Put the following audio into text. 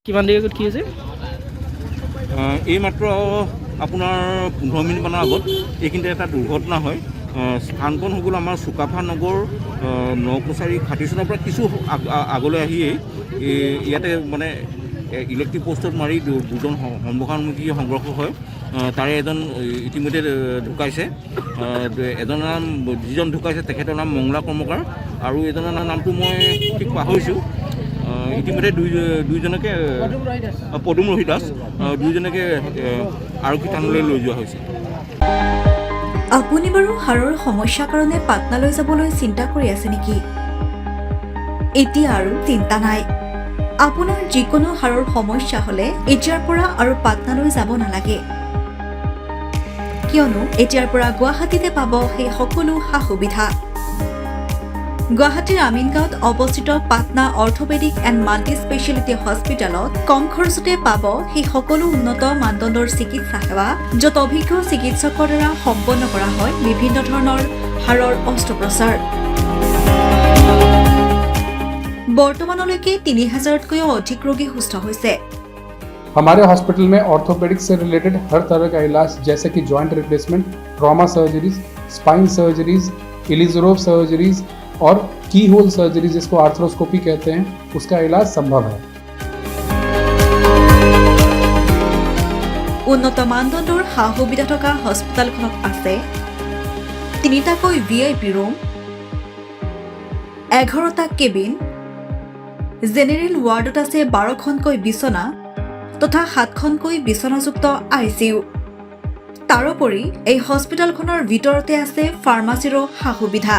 কিমান দেৰি আগত কি হৈছে? এই মাত্ৰ আপোনাৰ 15 মিনিটমানৰ আগত এইখিনিতে এটা দুৰ্ঘটনা হয়। স্থানকণ হৈ গ'ল আমাৰ চুকাফা নগৰ নকছাৰী খাটি চনৰ পৰা কিছু আগলৈ আহিয়েই ইয়াতে মানে ইলেক্ট্ৰিক পোষ্টত মাৰি দুজন সন্মুখান্মুখী সংঘৰ্ষ হয়। তাৰে এজন ইতিমধ্যে ঢুকাইছে। এজনৰ নাম যিজন ঢুকাইছে তেখেতৰ নাম মংলা কৰ্মকাৰ আৰু এজনৰ নামটো মই ঠিক পাহৰিছোঁ। ইতিমধ্যে দুইজনকে পদুম ৰহি দাস দুইজনকে আৰক্ষী থানালৈ লৈ যোৱা হৈছে। আপুনি বাৰু হাড়ৰ সমস্যাৰ কাৰণে পাটনালৈ যাবলৈ চিন্তা কৰি আছে নেকি? এতিয়া আৰু চিন্তা নাই। আপোনাৰ যিকোনো হাড়ৰ সমস্যা হ'লে এতিয়াৰ পৰা আৰু পাটনালৈ যাব নালাগে, কিয়নো এতিয়াৰ পৰা গুৱাহাটীতে পাব সেই সকলো সা সুবিধা। গুৱাহাটীৰ আমিনগাঁৱত অৱস্থিত Patna orthopaedic and multi speciality হস্পিটেলত কম খৰচতে পাব সেই সকলো উন্নত মানদণ্ডৰ চিকিৎসা সেৱা, য'ত অভিজ্ঞ চিকিৎসকৰ দ্বাৰা সম্পন্ন কৰা হয় বিভিন্ন ধৰণৰ হাড়ৰ অস্ত্ৰোপচাৰ। বৰ্তমানলৈকে 3000তকৈও অধিক ৰোগী সুস্থ হৈছে। हमारे हॉस्पिटल में ऑर्थोपेडिक्स से रिलेटेड हर तरह का इलाज जैसे कि joint replacement, trauma surgeries, spine surgeries, Ilizarov surgeries और की होल सर्जरी जिसको आर्थ्रोस्कोपी कहते हैं, उसका इलाज संभव है। উন্নত মানদণ্ডৰ সা সুবিধা থকা হস্পিটেলখনত আছে 3টাকৈ VIP ৰুম, 11টা কেবিন, জেনেৰেল ৱাৰ্ডত আছে 12খনকৈ বিচনা তথা 7খনকৈ বিচনাযুক্ত ICU। তাৰোপৰি এই হস্পিটেলখনৰ ভিতৰতে আছে ফাৰ্মাচীৰো সা সুবিধা।